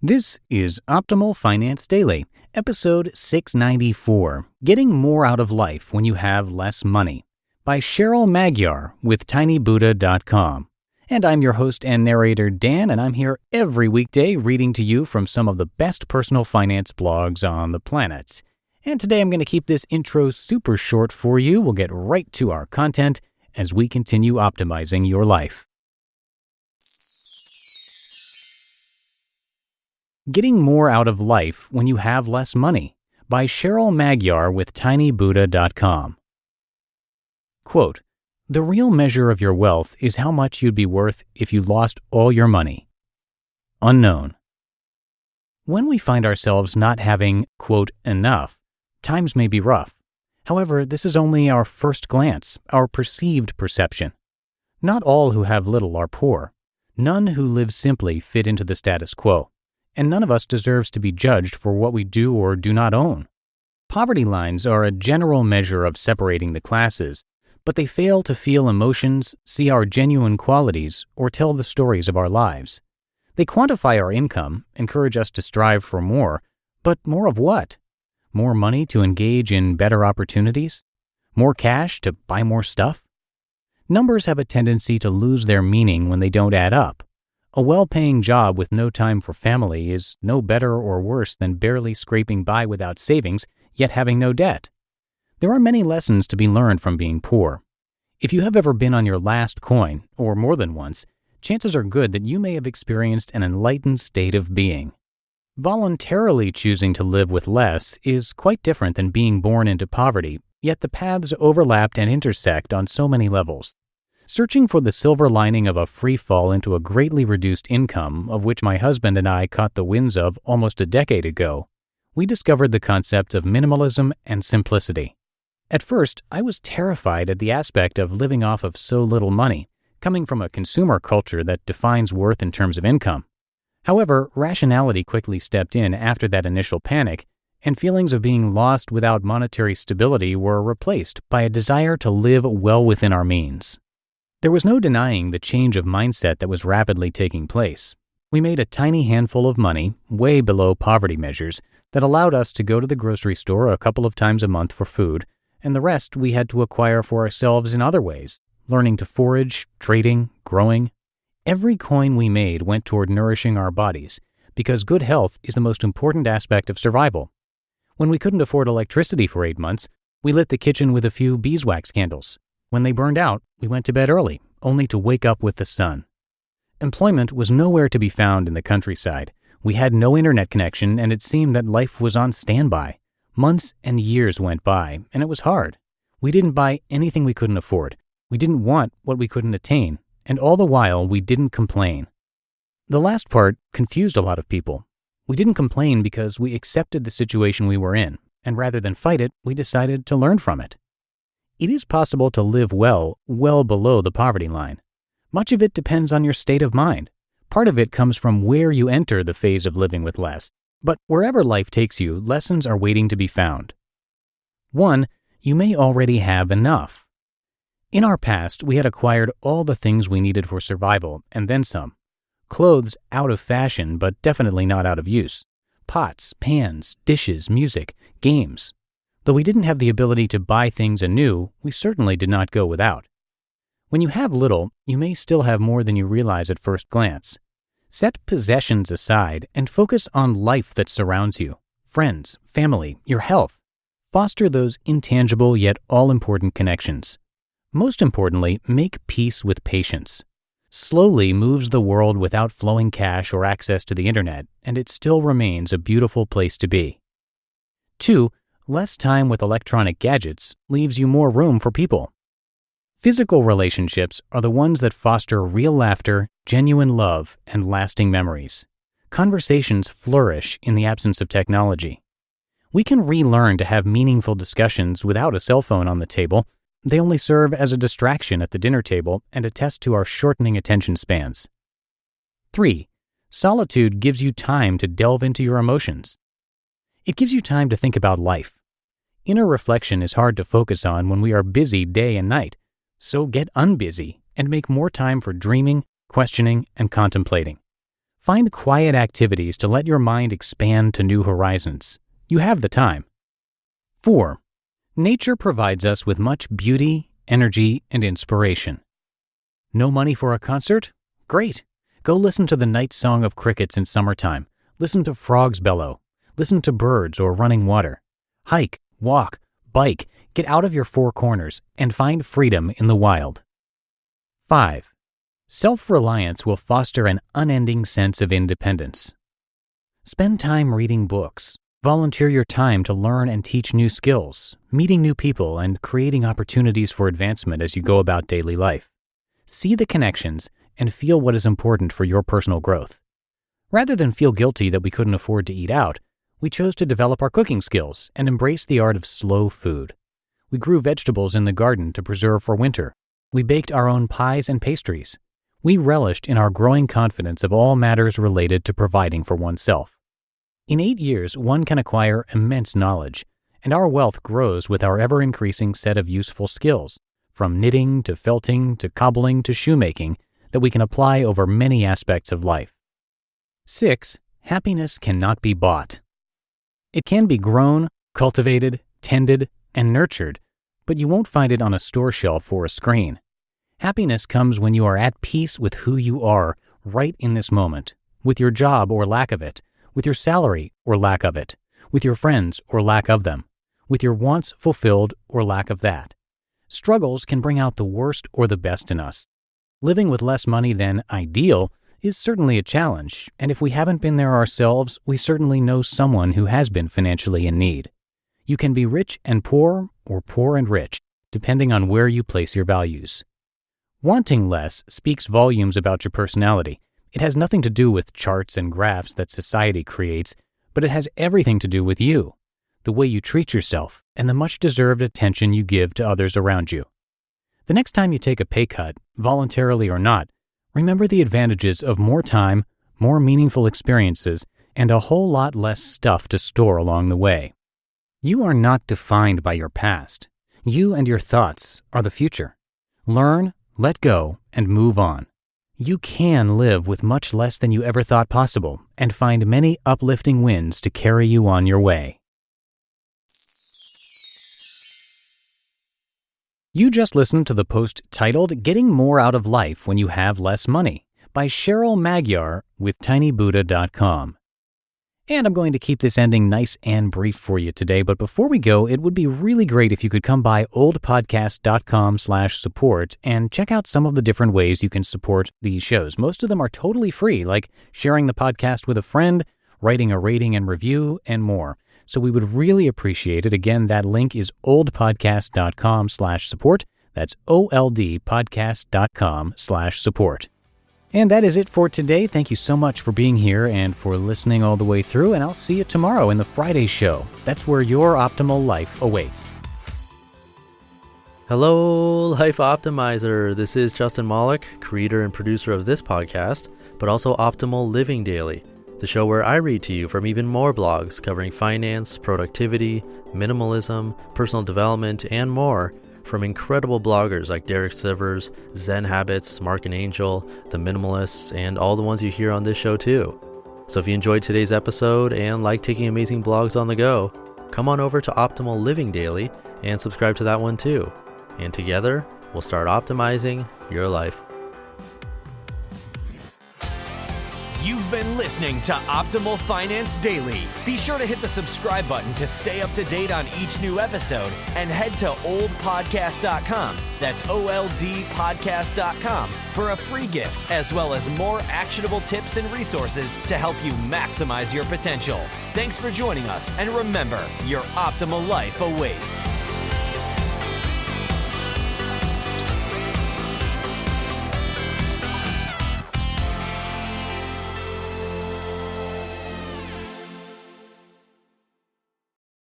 This is Optimal Finance Daily, episode 694, Getting More Out of Life When You Have Less Money, by Cheryl Magyar with tinybuddha.com. And I'm your host and narrator, Dan, and I'm here every weekday reading to you from some of the best personal finance blogs on the planet. And today I'm going to keep this intro super short for you. We'll get right to our content as we continue optimizing your life. Getting More Out of Life When You Have Less Money, by Cheryl Magyar with tinybuddha.com. Quote, "The real measure of your wealth is how much you'd be worth if you lost all your money." Unknown. When we find ourselves not having, quote, enough, times may be rough. However, this is only our first glance, our perceived perception. Not all who have little are poor. None who live simply fit into the status quo. And none of us deserves to be judged for what we do or do not own. Poverty lines are a general measure of separating the classes, but they fail to feel emotions, see our genuine qualities, or tell the stories of our lives. They quantify our income, encourage us to strive for more, but more of what? More money to engage in better opportunities? More cash to buy more stuff? Numbers have a tendency to lose their meaning when they don't add up. A well-paying job with no time for family is no better or worse than barely scraping by without savings, yet having no debt. There are many lessons to be learned from being poor. If you have ever been on your last coin, or more than once, chances are good that you may have experienced an enlightened state of being. Voluntarily choosing to live with less is quite different than being born into poverty, yet the paths overlapped and intersect on so many levels. Searching for the silver lining of a free fall into a greatly reduced income, of which my husband and I caught the winds of almost a decade ago, we discovered the concept of minimalism and simplicity. At first, I was terrified at the aspect of living off of so little money, coming from a consumer culture that defines worth in terms of income. However, rationality quickly stepped in after that initial panic, and feelings of being lost without monetary stability were replaced by a desire to live well within our means. There was no denying the change of mindset that was rapidly taking place. We made a tiny handful of money, way below poverty measures, that allowed us to go to the grocery store a couple of times a month for food, and the rest we had to acquire for ourselves in other ways, learning to forage, trading, growing. Every coin we made went toward nourishing our bodies, because good health is the most important aspect of survival. When we couldn't afford electricity for 8 months, we lit the kitchen with a few beeswax candles. When they burned out, we went to bed early, only to wake up with the sun. Employment was nowhere to be found in the countryside. We had no internet connection, and it seemed that life was on standby. Months and years went by, and it was hard. We didn't buy anything we couldn't afford. We didn't want what we couldn't attain, and all the while we didn't complain. The last part confused a lot of people. We didn't complain because we accepted the situation we were in, and rather than fight it, we decided to learn from it. It is possible to live well below the poverty line. Much of it depends on your state of mind. Part of it comes from where you enter the phase of living with less. But wherever life takes you, lessons are waiting to be found. 1. You may already have enough. In our past, we had acquired all the things we needed for survival, and then some. Clothes out of fashion, but definitely not out of use. Pots, pans, dishes, music, games. Though we didn't have the ability to buy things anew, we certainly did not go without. When you have little, you may still have more than you realize at first glance. Set possessions aside and focus on life that surrounds you, friends, family, your health. Foster those intangible yet all-important connections. Most importantly, make peace with patience. Slowly moves the world without flowing cash or access to the internet, and it still remains a beautiful place to be. 2. Less time with electronic gadgets leaves you more room for people. Physical relationships are the ones that foster real laughter, genuine love, and lasting memories. Conversations flourish in the absence of technology. We can relearn to have meaningful discussions without a cell phone on the table. They only serve as a distraction at the dinner table and attest to our shortening attention spans. 3. Solitude gives you time to delve into your emotions. It gives you time to think about life. Inner reflection is hard to focus on when we are busy day and night, so get unbusy and make more time for dreaming, questioning, and contemplating. Find quiet activities to let your mind expand to new horizons. You have the time. 4. Nature provides us with much beauty, energy, and inspiration. No money for a concert? Great! Go listen to the night song of crickets in summertime. Listen to frogs bellow. Listen to birds or running water. Hike, walk, bike, get out of your four corners, and find freedom in the wild. 5. Self-reliance will foster an unending sense of independence. Spend time reading books. Volunteer your time to learn and teach new skills, meeting new people, and creating opportunities for advancement as you go about daily life. See the connections and feel what is important for your personal growth. Rather than feel guilty that we couldn't afford to eat out, we chose to develop our cooking skills and embrace the art of slow food. We grew vegetables in the garden to preserve for winter. We baked our own pies and pastries. We relished in our growing confidence of all matters related to providing for oneself. In 8 years, one can acquire immense knowledge, and our wealth grows with our ever-increasing set of useful skills, from knitting to felting to cobbling to shoemaking, that we can apply over many aspects of life. 6. Happiness cannot be bought. It can be grown, cultivated, tended, and nurtured, but you won't find it on a store shelf or a screen. Happiness comes when you are at peace with who you are right in this moment, with your job or lack of it, with your salary or lack of it, with your friends or lack of them, with your wants fulfilled or lack of that. Struggles can bring out the worst or the best in us. Living with less money than ideal is certainly a challenge, and if we haven't been there ourselves, we certainly know someone who has been financially in need. You can be rich and poor, or poor and rich, depending on where you place your values. Wanting less speaks volumes about your personality. It has nothing to do with charts and graphs that society creates, but it has everything to do with you, the way you treat yourself, and the much-deserved attention you give to others around you. The next time you take a pay cut, voluntarily or not, remember the advantages of more time, more meaningful experiences, and a whole lot less stuff to store along the way. You are not defined by your past. You and your thoughts are the future. Learn, let go, and move on. You can live with much less than you ever thought possible and find many uplifting winds to carry you on your way. You just listened to the post titled Getting More Out of Life When You Have Less Money by Cheryl Magyar with tinybuddha.com. And I'm going to keep this ending nice and brief for you today, but before we go, it would be really great if you could come by oldpodcast.com/support and check out some of the different ways you can support these shows. Most of them are totally free, like sharing the podcast with a friend, writing a rating and review, and more. So we would really appreciate it. Again, that link is oldpodcast.com/support. That's oldpodcast.com/support. And that is it for today. Thank you so much for being here and for listening all the way through, and I'll see you tomorrow in the Friday show. That's where your optimal life awaits. Hello, Life Optimizer. This is Justin Malik, creator and producer of this podcast, but also Optimal Living Daily, the show where I read to you from even more blogs covering finance, productivity, minimalism, personal development, and more, from incredible bloggers like Derek Sivers, Zen Habits, Mark and Angel, The Minimalists, and all the ones you hear on this show too. So if you enjoyed today's episode and like taking amazing blogs on the go, come on over to Optimal Living Daily and subscribe to that one too. And together, we'll start optimizing your life. You've been listening to Optimal Finance Daily. Be sure to hit the subscribe button to stay up to date on each new episode and head to oldpodcast.com. That's oldpodcast.com for a free gift as well as more actionable tips and resources to help you maximize your potential. Thanks for joining us, and remember, your optimal life awaits.